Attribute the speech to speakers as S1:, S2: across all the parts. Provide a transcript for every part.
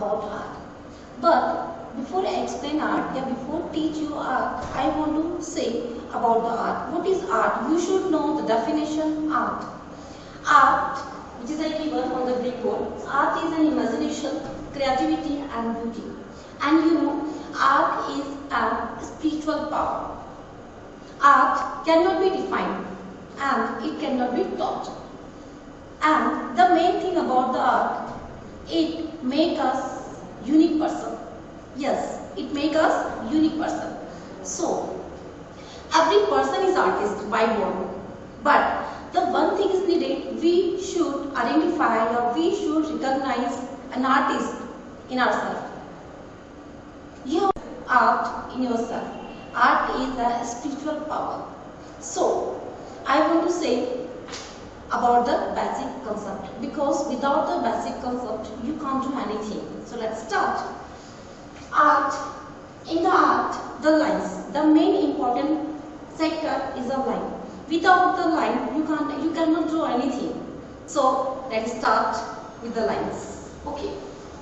S1: about art. But before I explain art, before teach you art, I want to say about the art. What is art? You should know the definition art. Art, which is I given on the blackboard, art is an imagination, creativity and beauty. And you know, art is a spiritual power. Art cannot be defined and it cannot be taught. And the main thing about the art, it makes us unique person. Yes, it makes us unique person. So, every person is artist by born. But the one thing is needed, we should identify or we should recognize an artist in ourselves. You have art in yourself. Art is a spiritual power. So, I want to say about the basic concept, because without the basic concept you can't do anything. So let's start. Art. In the art, the lines, the main important sector is a line. Without the line you cannot draw anything. So let's start with the lines. Okay.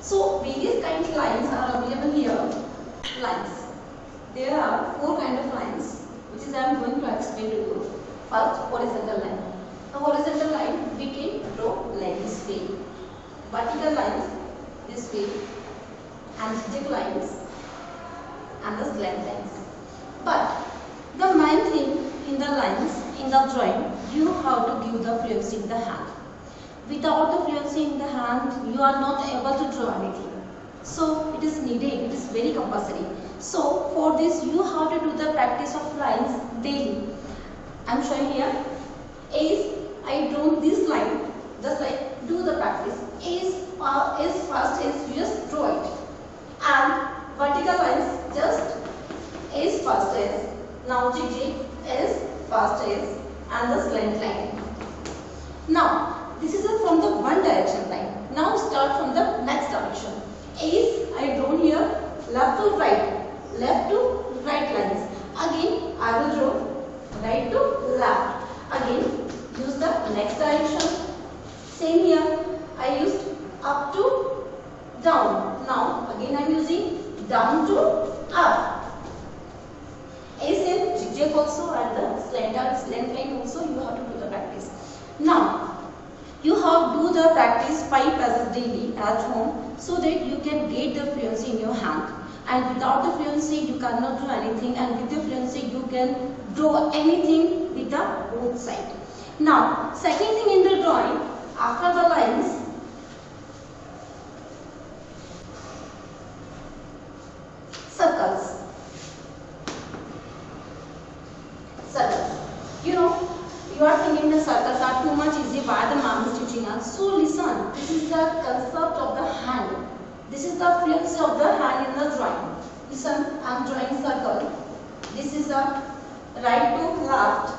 S1: So various kinds of lines are available here. Lines. There are 4 kinds of lines, which is I am going to explain to you. First, horizontal line. The horizontal line we can draw like this way. Vertical lines this way, and zigzag lines and the slant lines. But the main thing in the lines, in the drawing, you have to give the fluency in the hand. Without the fluency in the hand, you are not able to draw anything. So it is needed, it is very compulsory. So for this you have to do the practice of lines daily. I am showing here. As I draw this line, just like do the practice. As fast as you just draw it. And vertical lines just as fast as. Now zigzag as fast as, and the slant line. Now this is from the one direction line. Now start from the next direction. As I draw here, left to right lines. Again I will draw right to left. Again use the next direction. Same here, I used up to down. Now again I am using down to up. As in zigzag also, and the slant line also you have to do the practice. Now you have to do the practice 5 passes daily at home, so that you can get the fluency in your hand. And without the fluency you cannot do anything, and with the fluency you can draw anything with the both side. Now second thing in the drawing, after the lines, circles. You know, you are thinking the circles are too much easy, why the mom is teaching us. So listen, this is the concept of the hand. This is the fluency of the hand in the drawing. Listen, I am drawing circle. This is the right to left,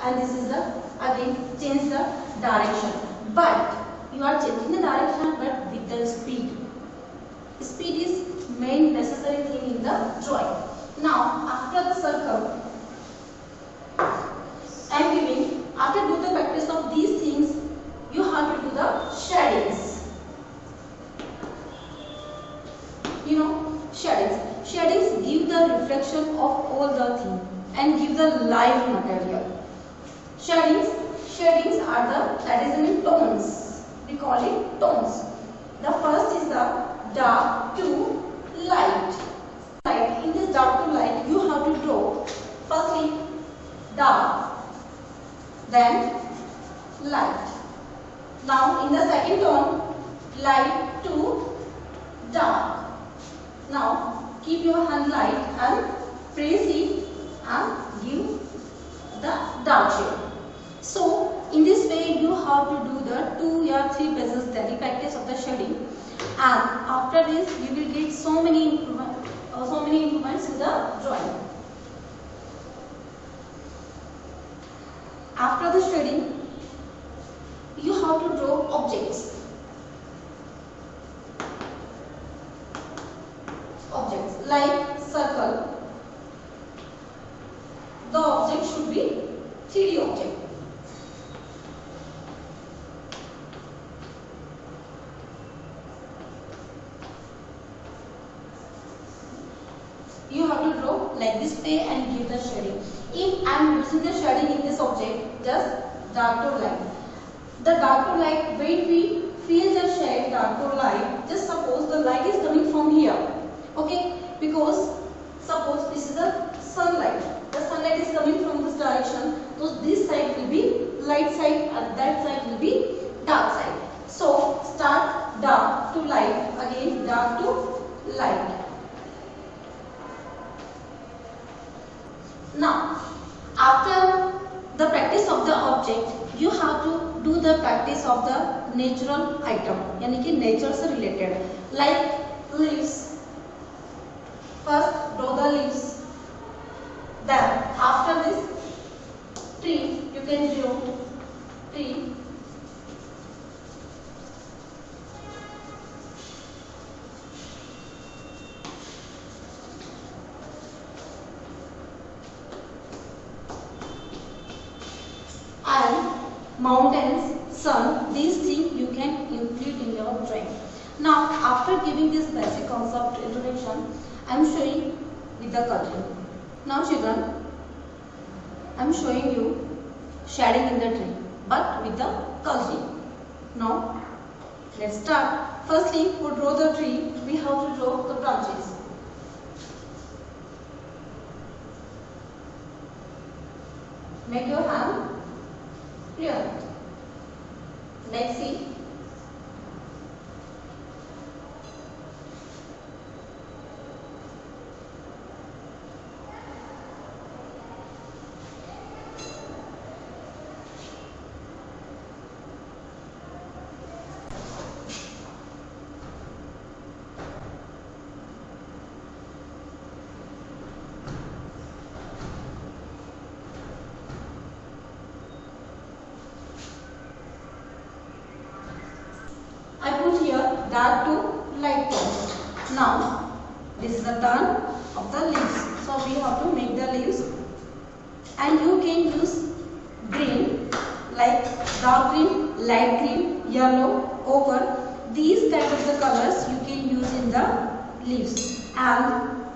S1: and this is the, again change the direction. But you are changing the direction, but with the speed. Speed is main necessary thing in the drawing. Now after the circle, I am giving, after do the practice of these things, you have to do the shadings. You know, shadings. Shadings give the reflection of all the things and give the live material. Shadings are the, that is in tones. We call it tones. The first is the dark to light. In this dark to light, you have to draw firstly dark, then light. Now in the second tone, light to dark. Now keep your hand light and press it and give the dark shade. So in this way you have to do the 2 or 3 passes daily practice of the shading, and after this you will get so many improvements in the drawing. After the shading, you have to draw objects. Like circle, the object should be 3D object. You have to draw like this way and give the shading. If I am using the shading in this object, just dark to light. The dark to light, when we feel the shade dark to light, just suppose the light is coming from here. Okay, because suppose this is the sunlight. The sunlight is coming from this direction. So this side will be light side and that side will be dark side. So start dark to light, again dark to light. Now after the practice of the object, you have to do the practice of the natural item, यानी कि nature से related, like leaves. First draw the leaves. Then after this tree, you can draw tree. And mountains, sun, these things you can include in your drawing. Now after giving this basic concept introduction, I am showing with the coloring. Now children, I am showing you shading in the tree but with the coloring. Now let's start. Firstly, to draw the tree, we have to draw the branches. Make your hand clear. Let's see. I put here dark to light tone. Now this is the turn of the leaves. So we have to make the leaves, and you can use green like dark green, light green, yellow, ochre. These kind of the colors you can use in the leaves. And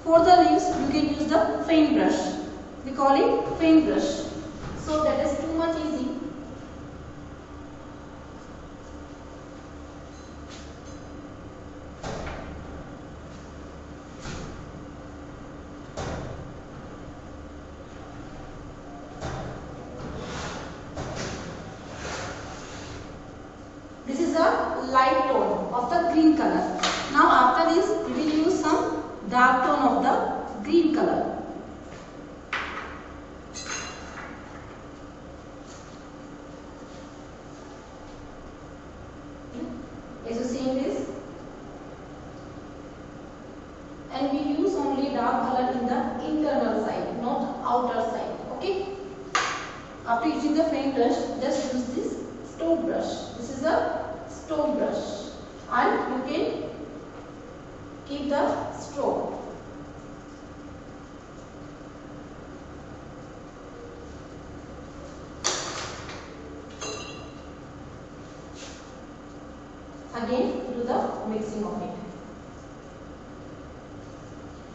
S1: for the leaves you can use the faint brush. We call it faint brush. So that is too much easy. This is the light tone of the green color. Now after this we will use some dark tone of the green color. As you see in this, and we use only dark color in the internal side, not outer side. Okay. After using the faint brush, just use this stone brush. This is a stone brush, and you can keep the stroke. Again do the mixing of it.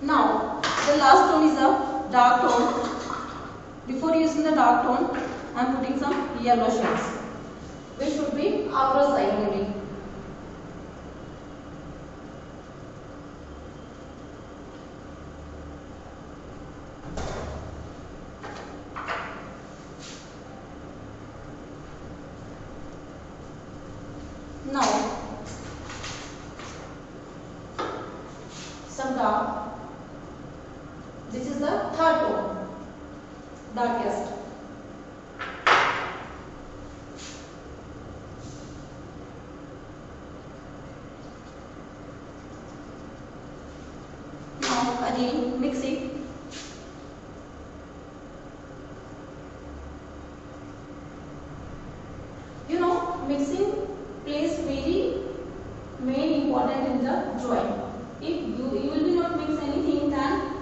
S1: Now the last tone is a dark tone. Before using the dark tone, I am putting some yellow shades, which should be outer side only. Now some dark. This is the third tone, darkest. Now again mix it. You know, mixing plays very main important in the drawing. If you will be not mix anything, then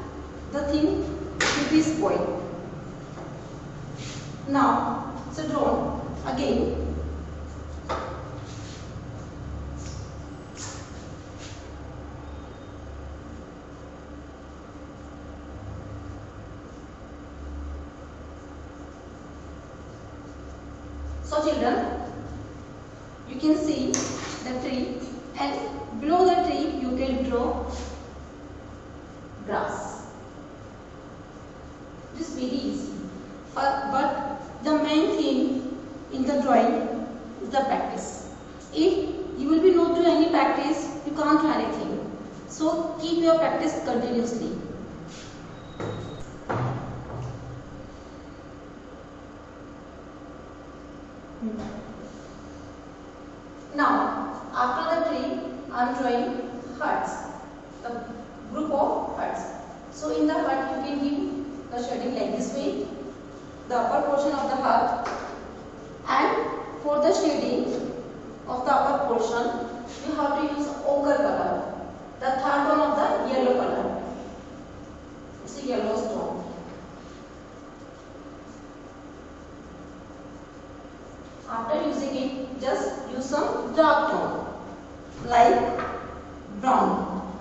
S1: the thing will be spoiled. Now, so draw again. So children, you can see the tree, and below the tree you can draw grass. This is very easy. But the main thing in the drawing is the practice. If you will be not doing any practice, you can't do anything. So keep your practice continuously. Now, after the tree, I am drawing huts, the group of huts. So in the hut, you can give the shading like this way, the upper portion of the hut, and for the shading of the upper portion, you have to use ochre color, the third one of the yellow color. It's a yellow stone. After using it, just use some dark tone like brown.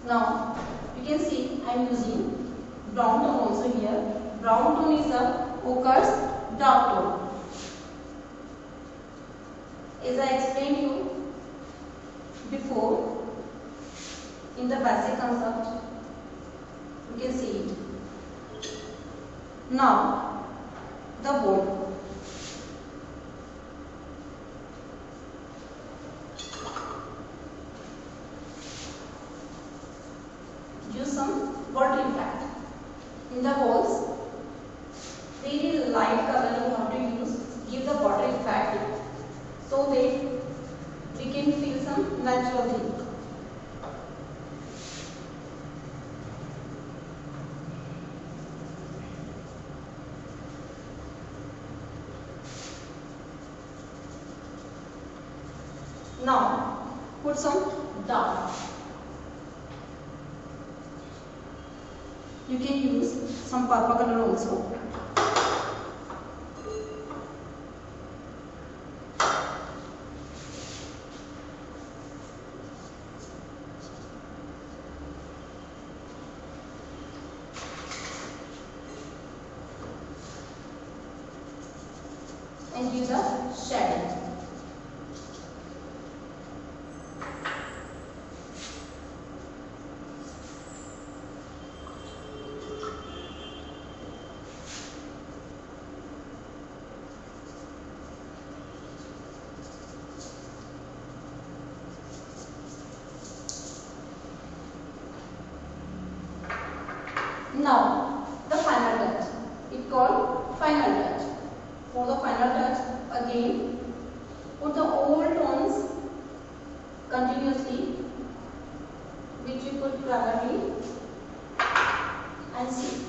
S1: Now you can see I am using brown tone also here. Brown tone is the ochre's dark tone. As I explained you before in the basic concept, you can see it. Now the board. Use some water effect. In the walls, very light color you have to use. Give the water effect so that we can feel some natural thing. Now put some dark. You can use some purple color also. And use a shading. Now the final touch. It called final touch. For the final touch, again put the old tones continuously, which you put primarily, and see.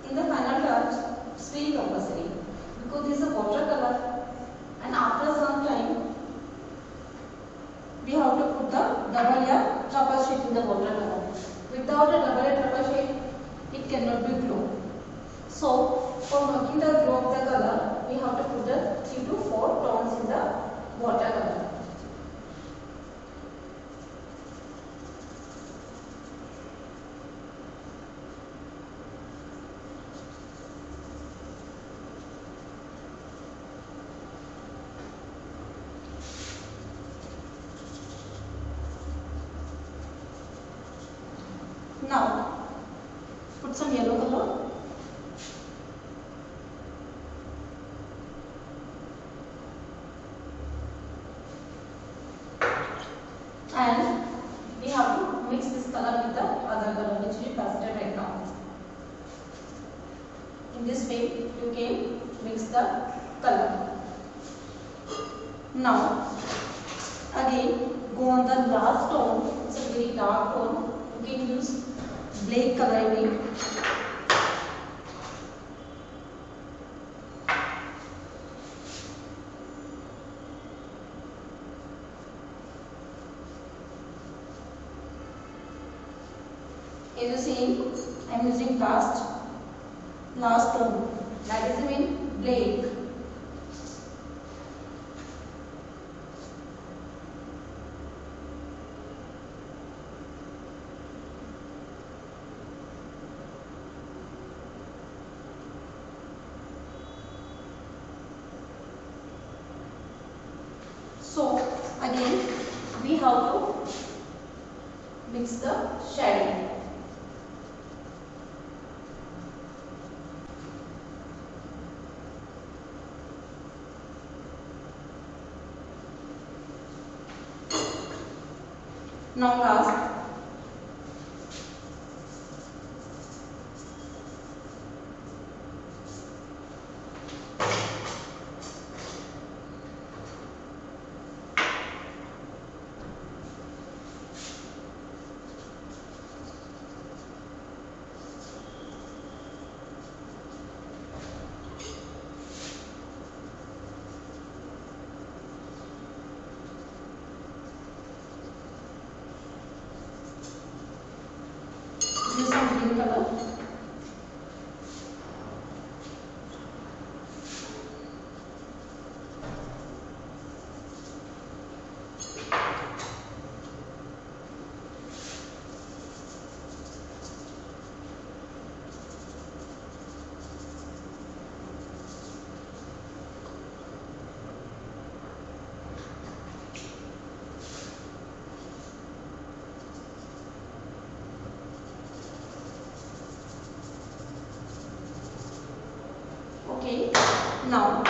S1: In the final touch, it's very compulsory because this is a watercolor, and after some time we have to put the double or triple shade in the watercolor. Without a double or triple shade, it cannot be glow. So, for making the glow of the color, we have to put the 3 to 4 tones in the watercolor. Now, put some yellow color. And we have to mix this color with the other color which we pasted right now. In this way, you can mix the color. Now, again, go on the last tone. It's a very dark tone. You can use black color in it. As you see, I am using last tone. That is mean black. again we have to mix the shading. Now last, this is some green color. Okay, now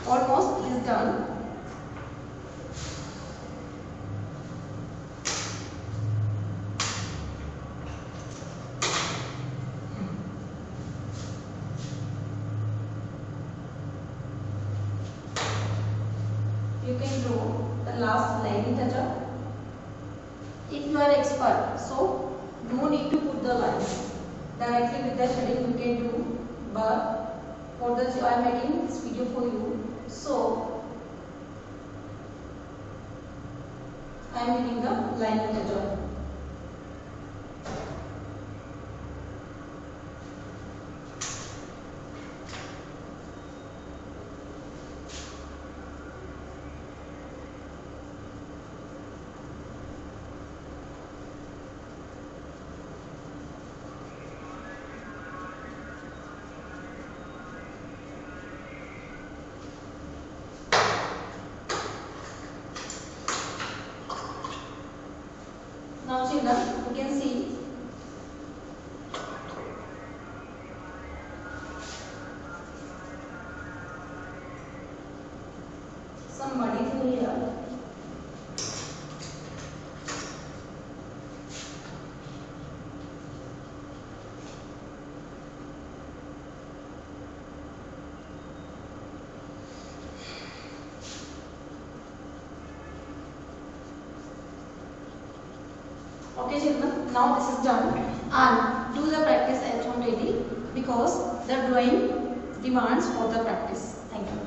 S1: almost is done. You can do the last line touch up. If you are expert, so no need to put the lines. Directly with the shading you can do, but for this I am making this video for you, so I am making the line touch up. Now children, you can see some muddy thing here. Okay children, now this is done, and do the practice at home daily because the drawing demands for the practice. Thank you.